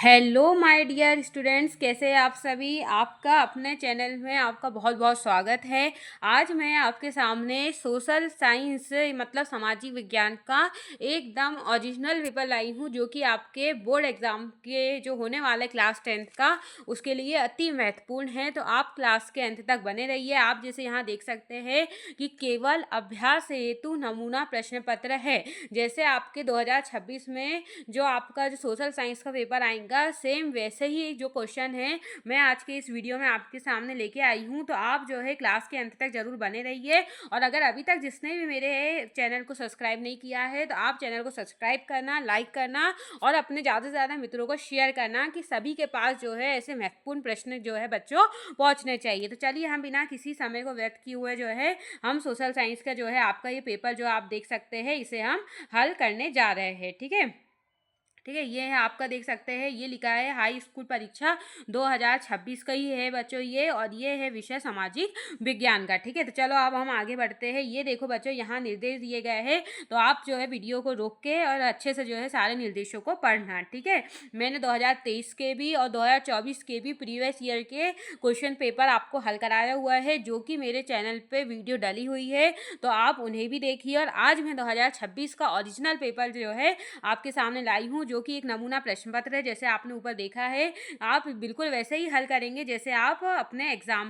Hello my dear students, कैसे हैं आप सभी। आपका अपने चैनल में आपका बहुत बहुत स्वागत है। आज मैं आपके सामने सोशल साइंस मतलब सामाजिक विज्ञान का एकदम ओरिजिनल पेपर लाई हूँ, जो कि आपके बोर्ड एग्ज़ाम के जो होने वाला है क्लास 10th का, उसके लिए अति महत्वपूर्ण है। तो आप क्लास के अंत तक बने रहिए। आप जैसे यहाँ देख सकते हैं कि केवल अभ्यास हेतु नमूना प्रश्न पत्र है। जैसे आपके 2026 में जो आपका जो सोशल साइंस का पेपर आएगा, सेम वैसे ही जो क्वेश्चन है मैं आज के इस वीडियो में आपके सामने लेके आई हूँ। तो आप जो है क्लास के अंत तक जरूर बने रहिए। और अगर अभी तक जिसने भी मेरे चैनल को सब्सक्राइब नहीं किया है तो आप चैनल को सब्सक्राइब करना, लाइक करना और अपने ज़्यादा से ज़्यादा मित्रों को शेयर करना कि सभी के पास जो है ऐसे महत्वपूर्ण प्रश्न जो है बच्चों पहुँचने चाहिए। तो चलिए हम बिना किसी समय को व्यर्थ किए हुए जो है हम सोशल साइंस का जो है आपका ये पेपर जो आप देख सकते हैं इसे हम हल करने जा रहे हैं। ठीक है, ये है आपका, देख सकते हैं ये लिखा है हाई स्कूल परीक्षा 2026 का ही है बच्चों ये, और ये है विषय सामाजिक विज्ञान का। ठीक है, तो चलो अब हम आगे बढ़ते हैं। ये देखो बच्चों, यहाँ निर्देश दिए गए हैं, तो आप जो है वीडियो को रोक के और अच्छे से जो है सारे निर्देशों को पढ़ना। ठीक है, मैंने 2023 के भी और 2024 के भी प्रीवियस ईयर के क्वेश्चन पेपर आपको हल कराया हुआ है, जो कि मेरे चैनल पे वीडियो डली हुई है, तो आप उन्हें भी देखिए। और आज मैं 2026 का ओरिजिनल पेपर जो है आपके सामने लाई हूँ, जो कि एक नमूना प्रश्न पत्र है। जैसे आपने ऊपर देखा है, आप बिल्कुल वैसे ही हल करेंगे जैसे आप अपने एग्जाम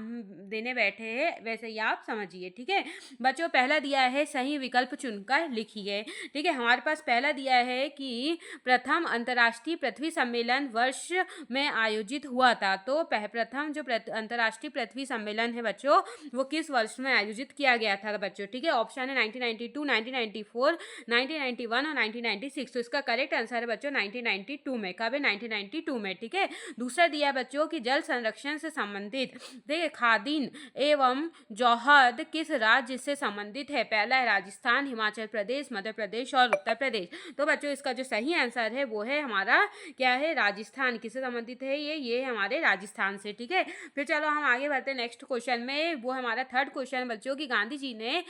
देने बैठे हैं, वैसे ही आप समझिए। ठीक है बच्चों, पहला दिया है सही विकल्प चुनकर लिखिए। ठीक है, हमारे पास पहला दिया है कि प्रथम अंतर्राष्ट्रीय पृथ्वी सम्मेलन वर्ष में आयोजित हुआ था। तो प्रथम जो अंतर्राष्ट्रीय पृथ्वी सम्मेलन है बच्चों, वो किस वर्ष में आयोजित किया गया था बच्चों। ठीक है, ऑप्शन है 1992, 1994, 1991 और 1996। तो इसका करेक्ट आंसर है बच्चों 1992 में। कब है? 1992 में। ठीक है, दूसरा दिया है बच्चों कि जल संरक्षण से संबंधित देखिए खादीन एवं जौहद किस राज्य से संबंधित है। पहला है राजस्थान, हिमाचल प्रदेश, मध्य प्रदेश और उत्तर प्रदेश। तो बच्चों इसका जो सही आंसर है वो है हमारा क्या है, राजस्थान। किससे संबंधित है ये है हमारे राजस्थान से। ठीक है, फिर चलो हम आगे बढ़ते हैं नेक्स्ट क्वेश्चन में। वो हमारा थर्ड क्वेश्चन बच्चों की गांधी जी ने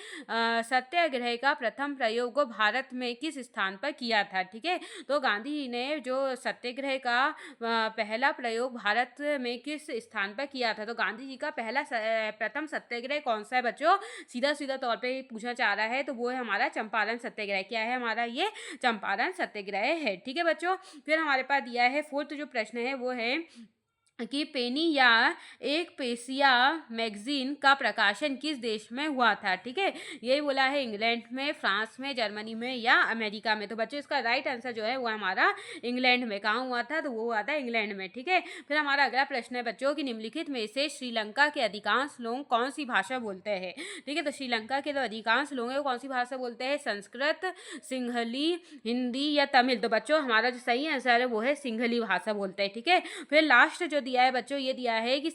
सत्याग्रह का प्रथम प्रयोग भारत में किस स्थान पर किया था। ठीक है, तो गांधी जी ने जो सत्याग्रह का पहला प्रयोग भारत में किस स्थान पर किया था। तो गांधी जी का पहला प्रथम सत्याग्रह कौन सा है बच्चों, सीधा सीधा तौर पे पूछा जा रहा है, तो वो है हमारा चंपारण सत्याग्रह। क्या है हमारा, ये चंपारण सत्याग्रह है। ठीक है बच्चों, फिर हमारे पास दिया है फोर्थ जो प्रश्न है वो है कि पेनी या एक पेशिया मैगजीन का प्रकाशन किस देश में हुआ था। ठीक है, यही बोला है इंग्लैंड में, फ्रांस में, जर्मनी में या अमेरिका में। तो बच्चों इसका राइट आंसर जो है वो हमारा इंग्लैंड में। कहाँ हुआ था, तो वो हुआ था इंग्लैंड में। ठीक है, फिर हमारा अगला प्रश्न है बच्चों कि निम्नलिखित में से श्रीलंका के अधिकांश लोग कौन सी भाषा बोलते हैं। ठीक है, तो श्रीलंका के जो अधिकांश लोग हैं वो कौन सी भाषा बोलते हैं, संस्कृत, सिंहली, हिंदी या तमिल। तो बच्चों हमारा जो सही आंसर है वो है सिंहली भाषा बोलते हैं। ठीक है, फिर लास्ट जो दिया है बच्चों, ये दिया है कि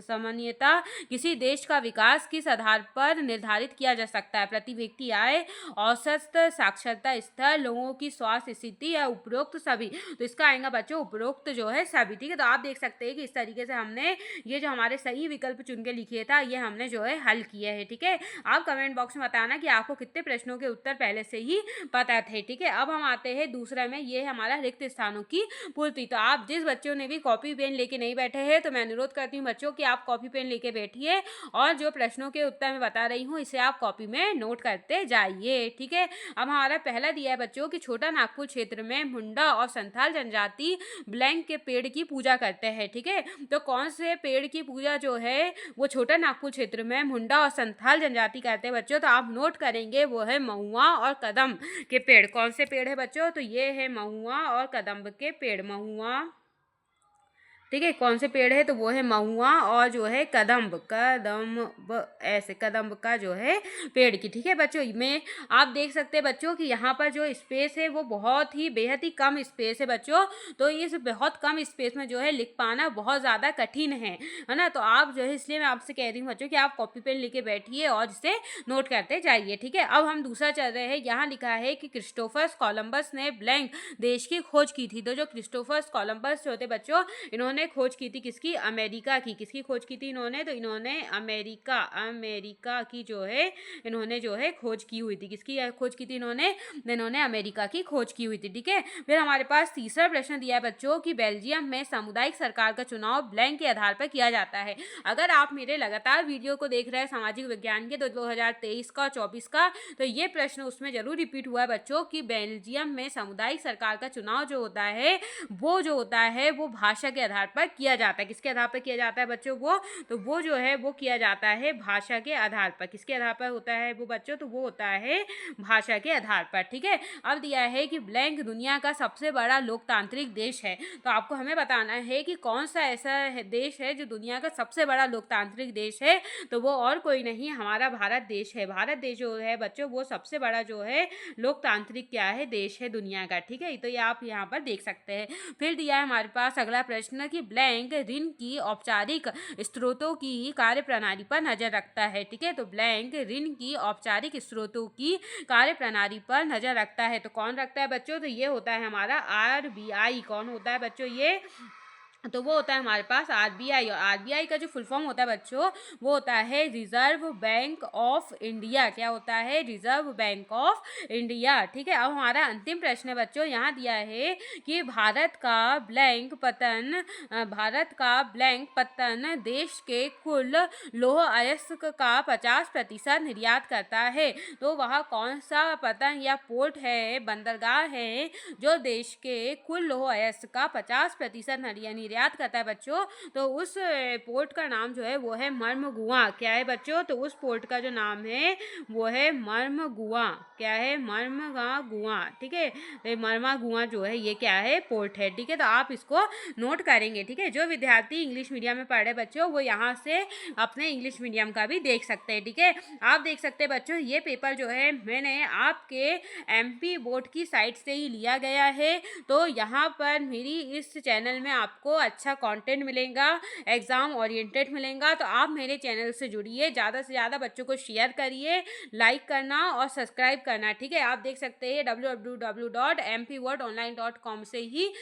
सामान्यता किसी देश का विकास किस आधार पर निर्धारित किया जा सकता है। प्रति व्यक्ति आय, औसत साक्षरता स्तर, लोगों की स्वास्थ्य स्थिति या उपरोक्त सभी। तो इसका आएगा बच्चों उपरोक्त जो है सभी। ठीक है, तो आप देख सकते हैं कि इस तरीके से हमने ये जो हमारे सही विकल्प चुन के लिखे था ये हमने जो है हल किया है। ठीक है, आप कमेंट बॉक्स में बताना कि आपको कितने प्रश्नों के उत्तर पहले से ही पता थे। ठीक है, अब हम आते हैं दूसरा में, ये है हमारा रिक्त स्थानों की पूर्ति। तो आप जिस बच्चों ने भी कॉपी पेन लेके नहीं बैठे हैं, तो मैं अनुरोध करती हूँ बच्चों कि आप कॉपी पेन लेके बैठिए और जो प्रश्नों के उत्तर मैं बता रही हूँ इसे आप कॉपी में नोट करते जाइए। ठीक है, अब हमारा पहला दिया है बच्चों कि छोटा नागपुर क्षेत्र में मुंडा और संथाल जनजाति ब्लैंक के पेड़ की पूजा करते हैं। ठीक है, तो कौन से पेड़ की पूजा जो है वो छोटा नागपुर क्षेत्र में मुंडा और संथाल जनजाति करते हैं बच्चों। तो आप नोट करेंगे वो है महुआ और कदम के पेड़। कौन से पेड़ है बच्चों, तो ये है महुआ और कदम्ब के पेड़। महुआ, ठीक है, कौन से पेड़ है, तो वो है महुआ और जो है कदम्ब, ऐसे कदम्ब का जो है पेड़ की। ठीक है बच्चों, में आप देख सकते हैं बच्चों कि यहाँ पर जो स्पेस है वो बहुत ही बेहद ही कम स्पेस है बच्चों। तो इस बहुत कम स्पेस में जो है लिख पाना बहुत ज़्यादा कठिन है ना। तो आप जो है, इसलिए मैं आपसे कह रही हूँ बच्चों कि आप कॉपी पेन लेके बैठिए और इसे नोट करते जाइए। ठीक है, अब हम दूसरा चल रहे हैं। यहाँ लिखा है कि क्रिस्टोफर कोलंबस ने ब्लैंक देश की खोज की थी। तो जो क्रिस्टोफर कोलंबस होते बच्चों, इन्होंने इन्होंने खोज की थी किसकी? अमेरिका की। किसकी खोज की थी इन्होंने? तो इन्होंने अमेरिका की जो है इन्होंने जो है खोज की हुई थी। किसकी खोज की थी इन्होंने? इन्होंने अमेरिका की खोज की हुई थी। ठीक है, फिर हमारे पास तीसरा प्रश्न दिया है बच्चों कि बेल्जियम में सामुदायिक सरकार का चुनाव ब्लैंक के आधार पर किया जाता है। अगर आप मेरे लगातार वीडियो को देख रहे हैं सामाजिक विज्ञान के, तो 2023 का 24 का, तो ये प्रश्न उसमें जरूर रिपीट हुआ है बच्चों कि बेल्जियम में सामुदायिक सरकार का चुनाव जो होता है वो भाषा के आधार पर किया जाता है। किसके आधार पर किया जाता है बच्चों? वो जो है वो किया जाता है भाषा के आधार पर। किसके आधार पर होता है वो बच्चों? तो वो होता है भाषा के आधार पर। ठीक है, अब दिया है कि ब्लैंक दुनिया का सबसे बड़ा लोकतांत्रिक देश है। तो आपको हमें बताना है कि कौन सा ऐसा देश है जो दुनिया का सबसे बड़ा लोकतांत्रिक देश है। तो वो और कोई नहीं, हमारा भारत देश है। भारत देश जो है बच्चों वो सबसे बड़ा जो है लोकतांत्रिक क्या है? देश है दुनिया का। ठीक है, तो ये आप यहाँ पर देख सकते हैं। फिर दिया है हमारे पास अगला प्रश्न कि ब्लैंक ऋण की औपचारिक स्रोतों की कार्यप्रणाली पर नजर रखता है। ठीक है, तो ब्लैंक ऋण की औपचारिक स्रोतों की कार्यप्रणाली पर नजर रखता है। तो कौन रखता है बच्चों? तो ये होता है हमारा RBI। कौन होता है बच्चों? ये तो वो होता है हमारे पास RBI। और RBI का जो फुल फॉर्म होता है बच्चों वो होता है रिजर्व बैंक ऑफ इंडिया। क्या होता है? Reserve bank of India. ठीक है, अब हमारा अंतिम प्रश्न है बच्चों, यहाँ दिया है कि भारत का ब्लैंक पतन देश के कुल लौह अयस्क का 50% निर्यात करता है। तो वह कौन सा पतन या पोर्ट है, बंदरगाह है, जो देश के कुल लौह अयस्क का 50% निर्यात करता है बच्चों? तो उस पोर्ट का नाम जो है वो है मर्मगुआ। क्या है बच्चों? तो उस पोर्ट का जो नाम है वो है मर्मगुआ। क्या है? मर्मगुआ। ठीक है, मर्मगुआ जो है ये क्या है? पोर्ट है। ठीक है, तो आप इसको नोट करेंगे। ठीक है, जो विद्यार्थी इंग्लिश मीडियम में पढ़े बच्चों वो यहाँ से अपने इंग्लिश मीडियम का भी देख सकते हैं। ठीक है, आप देख सकते हैं बच्चों ये पेपर जो है मैंने आपके MP बोर्ड की साइट से ही लिया गया है। तो यहाँ पर मेरी इस चैनल में आपको अच्छा कंटेंट मिलेगा, एग्जाम ओरिएंटेड मिलेगा। तो आप मेरे चैनल से जुड़िए, ज़्यादा से ज़्यादा बच्चों को शेयर करिए, लाइक करना और सब्सक्राइब करना। ठीक है, आप देख सकते हैं www.mpwordonline.com से ही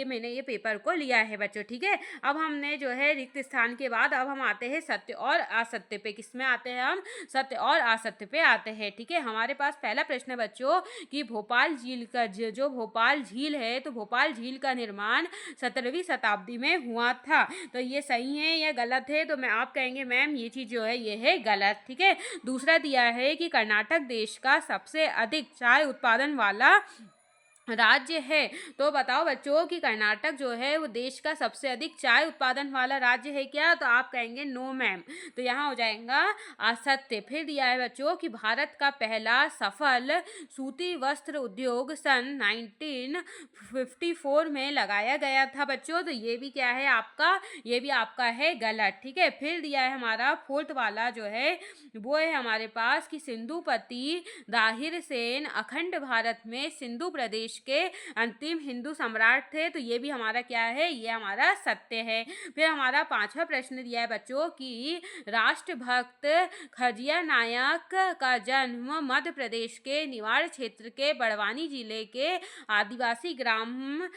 मैंने ये पेपर को लिया है बच्चों। ठीक है, अब हमने जो है रिक्त स्थान के बाद अब हम आते हैं सत्य और असत्य पे। किसमें आते हैं हम? सत्य और असत्य पे आते हैं। ठीक है, हमारे पास पहला प्रश्न है बच्चों कि भोपाल झील का जो भोपाल झील है, तो भोपाल झील का निर्माण 17वीं शताब्दी में हुआ था। तो ये सही है या गलत है? तो आप कहेंगे मैम ये चीज़ जो है ये है गलत। ठीक है, दूसरा दिया है कि कर्नाटक देश का सबसे अधिक चाय उत्पादन वाला राज्य है। तो बताओ बच्चों कि कर्नाटक जो है वो देश का सबसे अधिक चाय उत्पादन वाला राज्य है क्या? तो आप कहेंगे नो मैम, तो यहाँ हो जाएगा असत्य। फिर दिया है बच्चों कि भारत का पहला सफल सूती वस्त्र उद्योग सन 1954 में लगाया गया था बच्चों। तो ये भी क्या है आपका? ये भी आपका है गलत। ठीक है, फिर दिया है हमारा फोर्थ वाला जो है वो है हमारे पास कि सिंधुपति दाहिर सेन अखंड भारत में सिंधु प्रदेश के अंतिम हिंदू सम्राट थे। तो ये भी हमारा क्या है? ये हमारा सत्य है। फिर हमारा पांचवा प्रश्न दिया है बच्चों कि राष्ट्रभक्त खजिया नायक का जन्म मध्य प्रदेश के निवाड़ क्षेत्र के बड़वानी जिले के आदिवासी ग्राम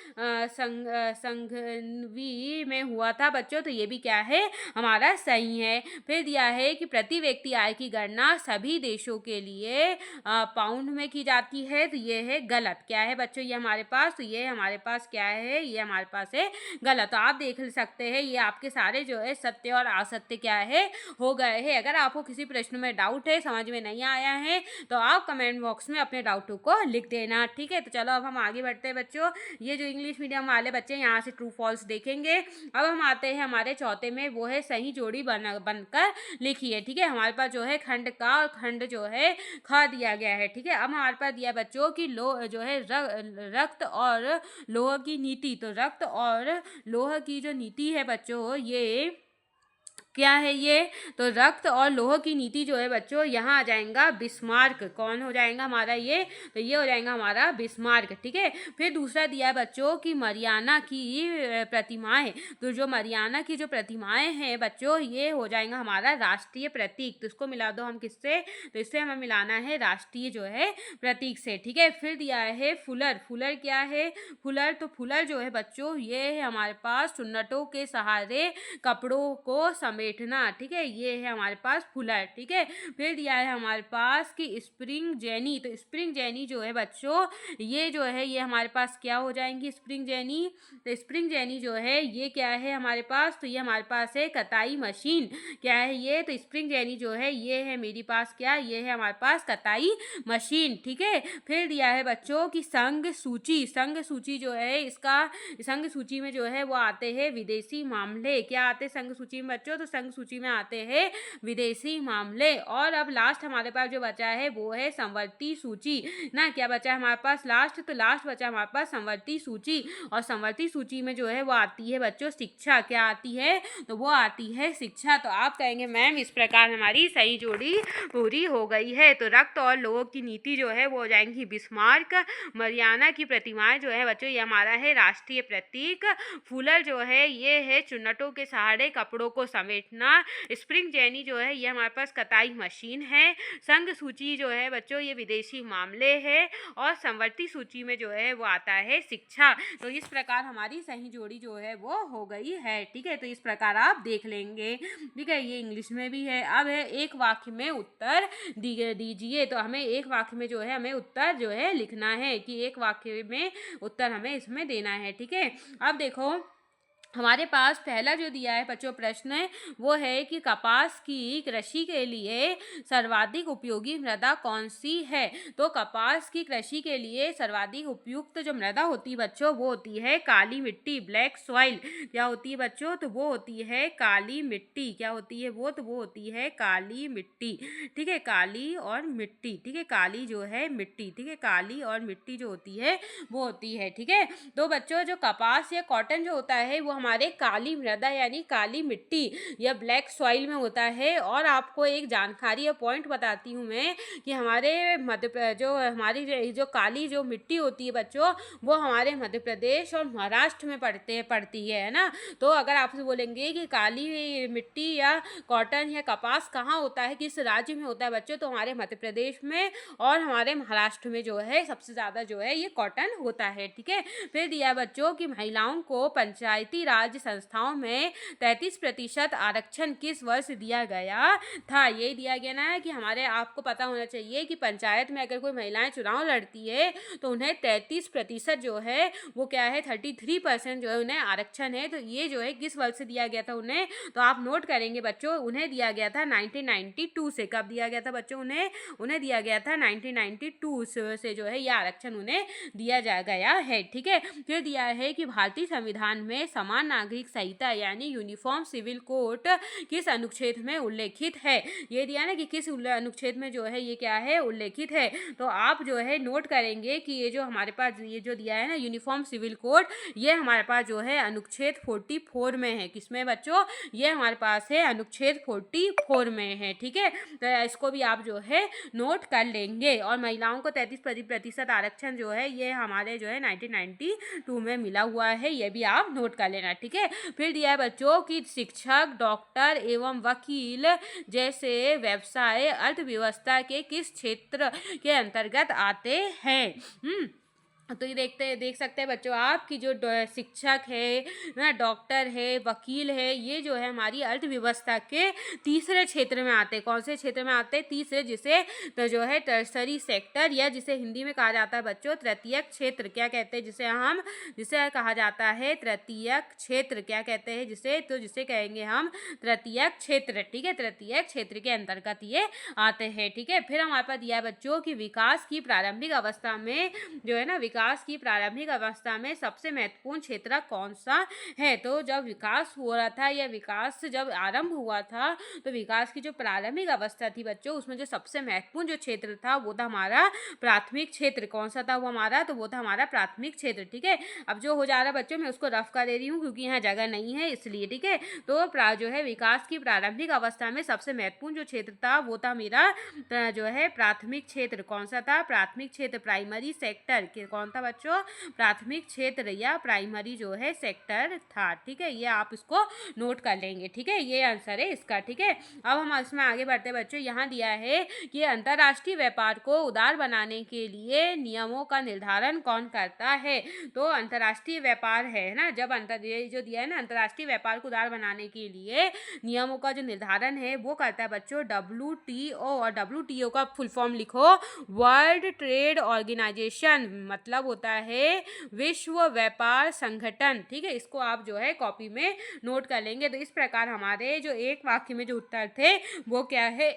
संघवी में हुआ था बच्चों। तो ये भी क्या है? हमारा सही है। फिर दिया है कि प्रति व्यक्ति आय की गणना सभी देशों के लिए पाउंड में की जाती है। तो ये है गलत। क्या है बच्चों? ये हमारे पास, तो ये हमारे पास क्या है? ये हमारे पास है गलत। तो आप देख सकते हैं ये आपके सारे जो है सत्य और असत्य क्या है हो गए हैं। अगर आपको किसी प्रश्न में डाउट है, समझ में नहीं आया है, तो आप कमेंट बॉक्स में अपने डाउटों को लिख देना। ठीक है, तो चलो अब हम आगे बढ़ते हैं बच्चों। ये जो इंग्लिश मीडियम वाले बच्चे यहाँ से ट्रू फॉल्स देखेंगे। अब हम आते हैं हमारे चौथे में, वो है सही जोड़ी बनकर लिखिए। ठीक है, हमारे पास जो है खंड का और खंड जो है ख दिया गया है। ठीक है, अब हमारे पास दिया बच्चों की जो है रक्त और लोह की नीति। तो रक्त और लोह की जो नीति है बच्चों, ये क्या है ये? तो रक्त और लौह की नीति जो है बच्चों, यहाँ आ जाएगा बिस्मार्क। कौन हो जाएगा हमारा ये? तो ये हो जाएगा हमारा बिस्मार्क। ठीक है, फिर दूसरा दिया है बच्चों की मरियाना की प्रतिमाएं। तो जो मरियाना की जो प्रतिमाएं हैं बच्चों, ये हो जाएगा हमारा राष्ट्रीय प्रतीक। तो इसको मिला दो हम किससे? तो इससे हमें मिलाना है राष्ट्रीय जो है प्रतीक से। ठीक है, फिर दिया है फुलर। फुलर क्या है? फुलर, तो फुलर जो है बच्चों, ये है हमारे पास चुन्नटों के सहारे कपड़ों को समेटना। ठीक है, ये है हमारे पास फुलर। ठीक है, फिर दिया है हमारे पास कि स्प्रिंग जेनी। तो स्प्रिंग जेनी जो है बच्चों, ये जो है ये हमारे पास क्या हो जाएंगी? Spring jenny. तो स्प्रिंग जेनी जो है ये क्या है हमारे पास? तो ये हमारे पास है कताई मशीन। क्या है ये? तो स्प्रिंग जेनी जो है ये है मेरे पास क्या? ये है हमारे पास कताई मशीन। ठीक है, फिर दिया है बच्चों की संघ सूची। संघ सूची जो है इसका, संघ सूची में जो है वो आते हैं विदेशी मामले। क्या आते हैं संघ सूची में बच्चों? तो संघ सूची में आते हैं विदेशी मामले। और अब लास्ट हमारे पास जो बचा है वो है संवर्ती सूची ना। क्या बचा है हमारे पास लास्ट? तो लास्ट बचा हमारे पास संवर्ती सूची। और संवर्ती सूची में जो है वो आती है बच्चों शिक्षा। क्या आती है? तो वो आती है शिक्षा। तो आप कहेंगे मैम इस प्रकार हमारी सही जोड़ी पूरी हो गई है। तो रक्त और लौह की नीति जो है वो हो जाएंगी बिस्मार्क। मरियाना की प्रतिमाएं जो है बच्चों, ये हमारा है राष्ट्रीय प्रतीक। फुलर जो है ये है चुन्नटों के सहारे कपड़ों को समेटना। स्प्रिंग जेनी जो है ये हमारे पास कताई मशीन है। संघ सूची जो है बच्चों, ये विदेशी मामले है। और संवर्ती सूची में जो है वो आता है शिक्षा। तो इस प्रकार हमारी सही जोड़ी जो है वो हो गई है। ठीक है, तो इस प्रकार आप देख लेंगे। ठीक है, ये इंग्लिश में भी है। अब है एक वाक्य में उत्तर दीजिए। तो हमें एक वाक्य में जो है हमें उत्तर जो है लिखना है कि एक वाक्य में उत्तर हमें इसमें देना है। ठीक है, अब देखो हमारे पास पहला जो दिया है बच्चों प्रश्न है वो है कि कपास की कृषि के लिए सर्वाधिक उपयोगी मृदा कौन सी है? तो कपास की कृषि के लिए सर्वाधिक उपयुक्त जो मृदा होती है बच्चों, वो होती है काली मिट्टी, ब्लैक सॉइल। क्या होती है बच्चों? तो वो होती है काली मिट्टी। क्या होती है वो? तो वो होती है काली मिट्टी। ठीक है, काली और मिट्टी। ठीक है, काली जो है मिट्टी। ठीक है, काली और मिट्टी जो होती है वो होती है। ठीक है, तो बच्चों जो कपास या कॉटन जो होता है वो हमारे काली मृदा यानी काली मिट्टी या ब्लैक सॉइल में होता है। और आपको एक जानकारी या पॉइंट बताती हूँ मैं कि हमारे जो हमारी जो काली जो मिट्टी होती है बच्चों, वो हमारे मध्य प्रदेश और महाराष्ट्र में पड़ती है ना। तो अगर आपसे बोलेंगे कि काली मिट्टी या कॉटन या कपास कहाँ होता है, किस राज्य में होता है बच्चों, तो हमारे मध्य प्रदेश में और हमारे महाराष्ट्र में जो है सबसे ज़्यादा जो है ये कॉटन होता है। ठीक है, फिर दिया है बच्चों कि महिलाओं को पंचायती राज संस्थाओं में 33% आरक्षण किस वर्ष दिया गया था? ये दिया गया ना कि हमारे आपको पता होना चाहिए कि पंचायत में अगर कोई महिलाएं चुनाव लड़ती है तो उन्हें 33% जो है वो क्या है 33% जो है उन्हें आरक्षण है। तो ये जो है किस वर्ष से दिया गया था उन्हें? तो आप नोट करेंगे बच्चों, उन्हें दिया गया था 1992 से। कब दिया गया था बच्चों उन्हें दिया गया था 1992 से जो है ये आरक्षण उन्हें दिया जा गया है। ठीक है, फिर दिया है कि भारतीय संविधान में समान नागरिक संहिता यानी यूनिफॉर्म सिविल कोड किस अनुच्छेद में उल्लेखित है? ये दिया ना कि किस अनुच्छेद में जो है ये क्या है उल्लेखित है। तो आप जो है नोट करेंगे कि ये जो हमारे पास ये जो दिया है ना यूनिफॉर्म सिविल कोड, ये हमारे पास जो है अनुच्छेद 44 में है। किसमें बच्चों? ये हमारे पास है अनुच्छेद 44 में है। ठीक है, तो इसको भी आप जो है नोट कर लेंगे। और महिलाओं को 33% आरक्षण जो है ये हमारे जो है 1992 में मिला हुआ है, ये भी आप नोट कर लेना। ठीक है, फिर दिया है बच्चों कि शिक्षक, डॉक्टर एवं वकील जैसे व्यवसाय अर्थव्यवस्था के किस क्षेत्र के अंतर्गत आते हैं? तो ये देख सकते हैं बच्चों आप कि जो शिक्षक है ना, डॉक्टर है, वकील है, ये जो है हमारी अर्थव्यवस्था के तीसरे क्षेत्र में आते हैं। कौन से क्षेत्र में आते हैं? तीसरे, जिसे तो जो है टर्सरी सेक्टर या जिसे हिंदी में कहा जाता है बच्चों तृतीयक क्षेत्र। क्या कहते हैं जिसे कहा जाता है तृतीयक क्षेत्र। क्या कहते हैं जिसे? तो जिसे कहेंगे हम तृतीयक क्षेत्र। ठीक है, तृतीयक क्षेत्र के अंतर्गत ये आते हैं। ठीक है, फिर हमारे पास दिया है बच्चों की विकास की प्रारंभिक अवस्था में जो है ना विकास की प्रारंभिक अवस्था में सबसे महत्वपूर्ण क्षेत्र कौन सा है? तो जब विकास हो रहा था या विकास जब आरंभ हुआ था, तो विकास की जो प्रारंभिक अवस्था थी बच्चों, उसमें जो सबसे महत्वपूर्ण जो क्षेत्र था वो था हमारा प्राथमिक क्षेत्र। कौन सा था वो हमारा? तो वो था हमारा प्राथमिक क्षेत्र। ठीक है, अब जो हो जा रहा है बच्चों, मैं उसको रफ कर दे रही हूँ क्योंकि यहाँ जगह नहीं है इसलिए। ठीक है, तो जो है विकास की प्रारंभिक अवस्था में सबसे महत्वपूर्ण जो क्षेत्र था वो था मेरा जो है प्राथमिक क्षेत्र। कौन सा था? प्राथमिक क्षेत्र, प्राइमरी सेक्टर। कौन था बच्चों? प्राथमिक क्षेत्र या प्राइमरी जो है सेक्टर था। ठीक है, ये आप इसको नोट कर लेंगे। ठीक है, ये आंसर है इसका। ठीक है, अब हम इसमें आगे बढ़ते हैं बच्चों। यहाँ दिया है कि अंतर्राष्ट्रीय व्यापार को उदार बनाने के लिए नियमों का निर्धारण कौन करता है? तो अंतर्राष्ट्रीय व्यापार है ना, जब जो दिया है ना, अंतर्राष्ट्रीय व्यापार को उदार बनाने के लिए नियमों का जो निर्धारण है वो करता है बच्चों WTO। और WTO का फुल फॉर्म लिखो, वर्ल्ड ट्रेड ऑर्गेनाइजेशन, मतलब होता है विश्व व्यापार संगठन। ठीक है, इसको आप जो है कॉपी में नोट कर लेंगे। तो इस प्रकार हमारे जो एक वाक्य में जो उत्तर थे वो क्या है,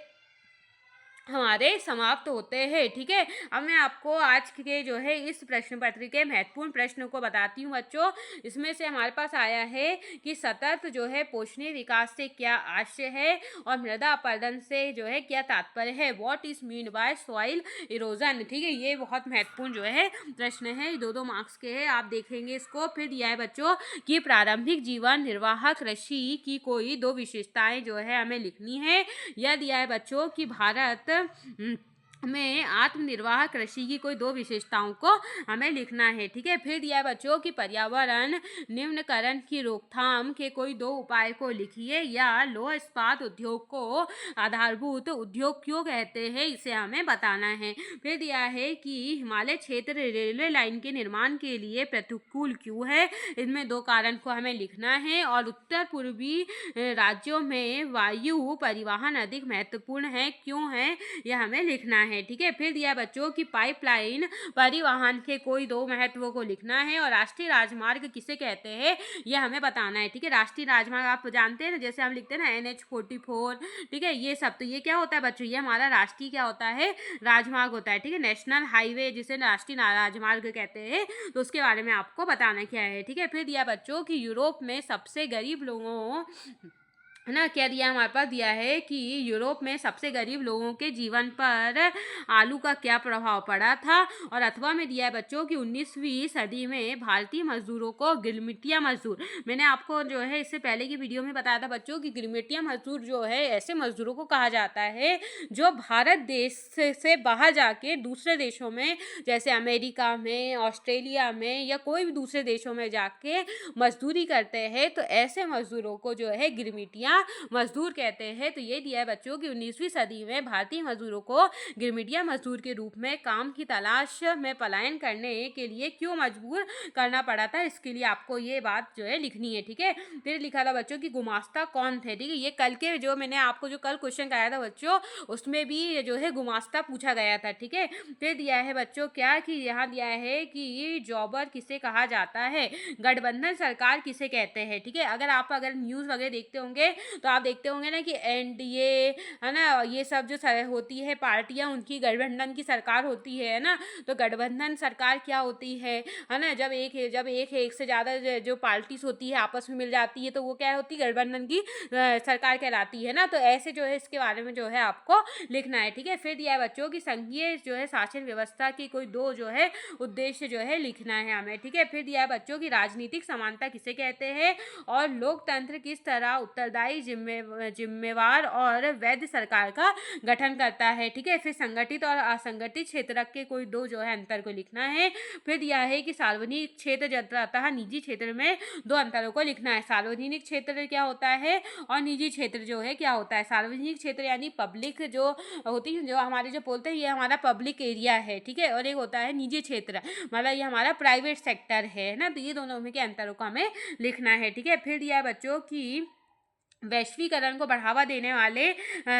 हमारे समाप्त होते हैं। ठीक है, अब मैं आपको आज के जो है इस प्रश्न पत्र के महत्वपूर्ण प्रश्न को बताती हूँ बच्चों। इसमें से हमारे पास आया है कि सतत जो है पोषणीय विकास से क्या आशय है और मृदा अपरदन से जो है क्या तात्पर्य है। What is mean by soil erosion. ठीक है, ये बहुत महत्वपूर्ण जो है प्रश्न है, 2-2 मार्क्स के है, आप देखेंगे इसको। फिर दिया है बच्चों कि प्रारंभिक जीवन निर्वाह कृषि की कोई 2 विशेषताएं जो है हमें लिखनी है। यह दिया है बच्चों कि भारत में आत्मनिर्वाह कृषि की कोई 2 विशेषताओं को हमें लिखना है। ठीक है, फिर दिया है बच्चों कि पर्यावरण निम्नकरण की रोकथाम के कोई 2 उपाय को लिखिए, या लौह इस्पात उद्योग को आधारभूत उद्योग क्यों कहते हैं, इसे हमें बताना है। फिर दिया है कि हिमालय क्षेत्र रेलवे लाइन के निर्माण के लिए प्रतिकूल क्यों है, इनमें 2 कारण को हमें लिखना है। और उत्तर पूर्वी राज्यों में वायु परिवहन अधिक महत्वपूर्ण है, क्यों है, यह हमें लिखना है। ठीक है, फिर दिया बच्चों की पाइपलाइन परिवहन के कोई 2 महत्व को लिखना है। और राष्ट्रीय राजमार्ग किसे कहते हैं, यह हमें बताना है। ठीक है, राष्ट्रीय राजमार्ग आप जानते हैं ना, जैसे हम लिखते हैं ना NH-44। ठीक है, ये सब, तो ये क्या होता है बच्चों, ये हमारा राष्ट्रीय क्या होता है, राजमार्ग होता है। ठीक है, नेशनल हाईवे जिसे राष्ट्रीय राजमार्ग कहते हैं, तो उसके बारे में आपको बताना क्या है। ठीक है, फिर दिया बच्चों कि यूरोप में सबसे गरीब लोगों है ना, क्या दिया हमारे पास, दिया है कि यूरोप में सबसे गरीब लोगों के जीवन पर आलू का क्या प्रभाव पड़ा था। और अथवा में दिया है बच्चों कि 19वीं सदी में भारतीय मजदूरों को गिरमिटिया मजदूर, मैंने आपको जो है इससे पहले की वीडियो में बताया था बच्चों कि गिरमिटिया मजदूर जो है ऐसे मजदूरों को कहा जाता है जो भारत देश से बाहर जाके दूसरे देशों में, जैसे अमेरिका में, ऑस्ट्रेलिया में या कोई भी दूसरे देशों में जाके मजदूरी करते हैं, तो ऐसे मजदूरों को जो है गिरमिटिया मजदूर कहते हैं। तो ये दिया है बच्चों कि 19वीं सदी में भारतीय मजदूरों को गिरमिटिया मजदूर के रूप में काम की तलाश में पलायन करने के लिए क्यों मजबूर करना पड़ा था, इसके लिए आपको ये बात जो है लिखनी है। ठीक है, फिर लिखा था बच्चों कि गुमास्ता कौन थे। ठीक है, ये कल के जो मैंने आपको जो कल क्वेश्चन कराया था बच्चों, उसमें भी जो है गुमास्ता पूछा गया था। ठीक है, फिर दिया है बच्चों क्या कि यहाँ दिया है कि जॉबर किसे कहा जाता है, गठबंधन सरकार किसे कहते हैं। ठीक है, अगर न्यूज़ वगैरह देखते होंगे तो आप देखते होंगे ना कि NDA है ना, ये सब जो होती है पार्टियां, उनकी गठबंधन की सरकार होती है ना। तो गठबंधन सरकार क्या होती है ना, जब एक से ज़्यादा जो पार्टीज होती है आपस में मिल जाती है तो वो क्या होती है, गठबंधन की सरकार कहलाती है ना। तो ऐसे जो है इसके बारे में जो है आपको लिखना है। ठीक है, फिर दिया है बच्चों की संघीय जो है शासन व्यवस्था की कोई 2 जो है उद्देश्य जो है लिखना है हमें। ठीक है, फिर दिया है बच्चों की राजनीतिक समानता किसे कहते हैं और लोकतंत्र किस तरह उत्तरदायी जिम्मेवार और वैध सरकार का गठन करता है। ठीक है, फिर संगठित और असंगठित क्षेत्र के कोई 2 जो है अंतर को लिखना है। फिर दिया है कि सार्वजनिक क्षेत्र तथा निजी क्षेत्र में 2 अंतरों को लिखना है। सार्वजनिक क्षेत्र क्या होता है और निजी क्षेत्र जो है क्या होता है। सार्वजनिक क्षेत्र यानी पब्लिक जो होती है, जो हमारे जो बोलते हैं ये हमारा पब्लिक एरिया है। ठीक है, और एक होता है निजी क्षेत्र, मतलब ये हमारा प्राइवेट सेक्टर है ना। तो ये दोनों में के अंतरों को हमें लिखना है। ठीक है, फिर दिया है बच्चों की वैश्वीकरण को बढ़ावा देने वाले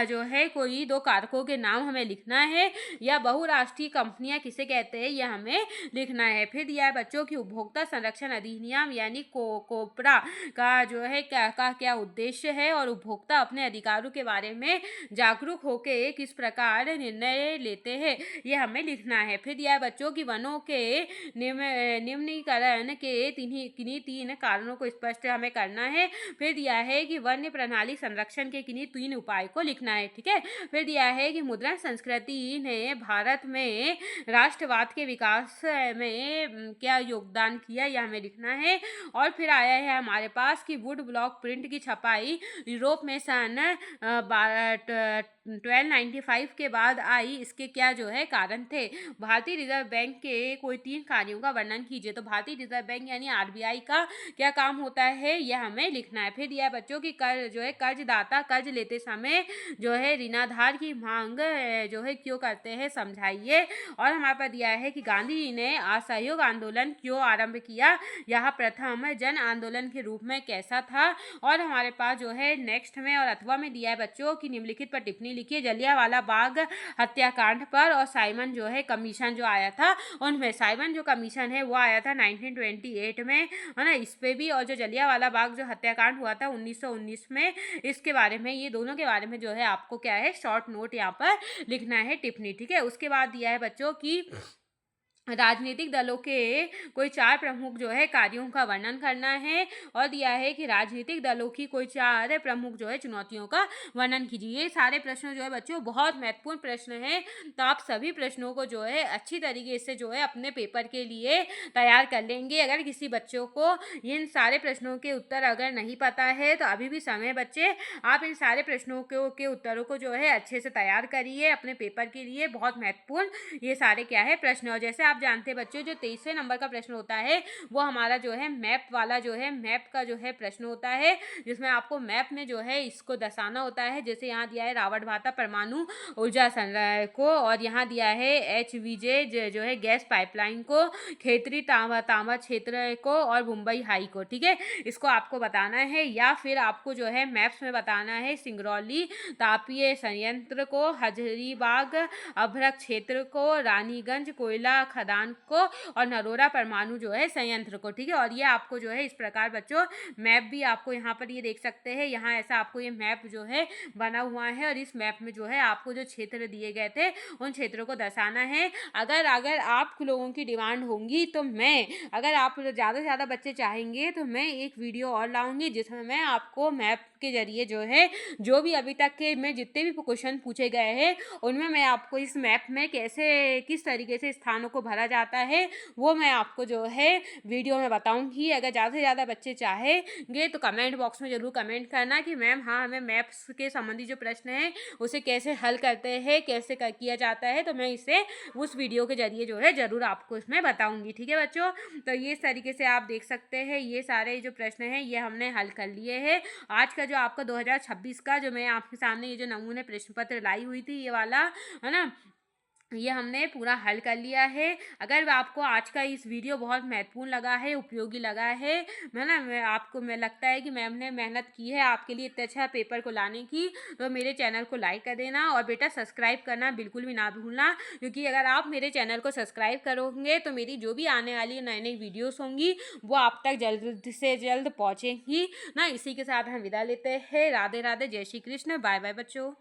जो है कोई 2 कारकों के नाम हमें लिखना है, या बहुराष्ट्रीय कंपनियां किसे कहते हैं यह हमें लिखना है। फिर दिया है बच्चों की उपभोक्ता संरक्षण अधिनियम यानी कोपरा का जो है क्या उद्देश्य है, और उपभोक्ता अपने अधिकारों के बारे में जागरूक होकर किस प्रकार निर्णय लेते हैं यह हमें लिखना है। फिर दिया है बच्चों की वनों के निम्नीकरण के किन्हीं 3 कारणों को स्पष्ट हमें करना है। फिर दिया है कि वन्य प्रणाली संरक्षण के किन्हीं 3 उपाय को लिखना है, ठीक है। फिर दिया है कि मुद्रण संस्कृति ने भारत में राष्ट्रवाद के विकास में क्या योगदान किया यह हमें लिखना है। और फिर आया है हमारे पास कि वुड ब्लॉक प्रिंट की छपाई यूरोप में सन 1295 के बाद आई, इसके क्या जो है कारण थे। भारतीय रिजर्व बैंक के कोई 3 कार्यों का वर्णन कीजिए। तो भारतीय रिजर्व बैंक यानी आरबीआई का क्या काम होता है यह हमें लिखना है। फिर दिया है बच्चों की कर्जदाता कर्ज लेते समय जो है ऋणाधार की मांग जो है क्यों करते हैं समझाइए। और हमारे पास दिया है कि गांधी जी ने असहयोग आंदोलन क्यों आरंभ किया, यह प्रथम जन आंदोलन के रूप में कैसा था। और हमारे पास जो है नेक्स्ट में और अथवा में दिया है बच्चों की निम्नलिखित पर टिप्पणी लिखिए जलियांवाला बाग हत्याकांड पर। और साइमन जो है कमीशन जो आया था उनमें, साइमन जो कमीशन है वो आया था 1928 में, है ना, इस पे भी। और जो जलियांवाला बाग जो हत्याकांड हुआ था 1919 में, इसके बारे में, ये दोनों के बारे में जो है आपको क्या है शॉर्ट नोट यहाँ पर लिखना है, टिप्पणी, ठीक है। उसके बाद दिया है बच्चों की राजनीतिक दलों के कोई 4 प्रमुख जो है कार्यों का वर्णन करना है। और दिया है कि राजनीतिक दलों की कोई 4 प्रमुख जो है चुनौतियों का वर्णन कीजिए। ये सारे प्रश्न जो है बच्चों बहुत महत्वपूर्ण प्रश्न हैं, तो आप सभी प्रश्नों को जो है अच्छी तरीके से जो है अपने पेपर के लिए तैयार कर लेंगे। अगर किसी बच्चों को इन सारे प्रश्नों के उत्तर अगर नहीं पता है तो अभी भी समय बच्चे, आप इन सारे प्रश्नों के उत्तरों को जो है अच्छे से तैयार करिए अपने पेपर के लिए। बहुत महत्वपूर्ण ये सारे क्या है प्रश्न। और जैसे आप जानते हैं बच्चों जो 23वें नंबर का प्रश्न होता है वो हमारा जो है मैप वाला जो है मैप का जो है प्रश्न होता है, जिसमें आपको मैप में जो है इसको दर्शाना होता है। जैसे यहाँ दिया है रावतभाटा परमाणु ऊर्जा संयंत्र को, और यहाँ दिया है एचवीजे जो है गैस पाइपलाइन को, खेतरी तांबा क्षेत्र को, और मुंबई हाई को, ठीक है। इसको आपको बताना है, या फिर आपको जो है मैप्स में बताना है सिंगरौली तापीय संयंत्र को, हजारीबाग अभ्रक क्षेत्र को, रानीगंज कोयला खदान को, और नरोरा परमाणु जो है संयंत्र को, ठीक है। और ये आपको जो है इस प्रकार बच्चों मैप भी आपको यहाँ पर ये देख सकते हैं, यहाँ ऐसा आपको ये मैप जो है बना हुआ है, और इस मैप में जो है आपको जो क्षेत्र दिए गए थे उन क्षेत्रों को दर्शाना है। अगर आप लोगों की डिमांड होंगी तो मैं, अगर आप ज़्यादा से ज़्यादा बच्चे चाहेंगे तो मैं एक वीडियो और लाऊंगी जिसमें मैं आपको मैप के जरिए जो है जो भी अभी तक के मैं जितने भी क्वेश्चन पूछे गए हैं उनमें मैं आपको इस मैप में कैसे किस तरीके से स्थानों को भरा जाता है वो मैं आपको जो है वीडियो में बताऊंगी। अगर ज़्यादा से ज़्यादा बच्चे चाहेंगे तो कमेंट बॉक्स में ज़रूर कमेंट करना कि मैम हाँ हमें मैप्स के संबंधी जो प्रश्न है उसे कैसे हल करते हैं, कैसे किया जाता है, तो मैं इसे उस वीडियो के जरिए जो है ज़रूर आपको इसमें बताऊंगी, ठीक है बच्चों। तो ये इस तरीके से आप देख सकते हैं ये सारे जो प्रश्न हैं ये हमने हल कर लिए हैं। आज का जो आपका 2026 का जो मैं आपके सामने ये जो नमूने प्रश्न पत्र लाई हुई थी ये वाला, है ना, ये हमने पूरा हल कर लिया है। अगर आपको आज का इस वीडियो बहुत महत्वपूर्ण लगा है, उपयोगी लगा है ना, मैं लगता है कि मैम ने मेहनत की है आपके लिए इतने अच्छा पेपर को लाने की, तो मेरे चैनल को लाइक कर देना और बेटा सब्सक्राइब करना बिल्कुल भी ना भूलना, क्योंकि अगर आप मेरे चैनल को सब्सक्राइब करोगे तो मेरी जो भी आने वाली नई नई वीडियोस होंगी वो आप तक जल्द से जल्द पहुँचेंगी ना। इसी के साथ हम विदा लेते हैं। राधे राधे, जय श्री कृष्ण, बाय बाय बच्चों।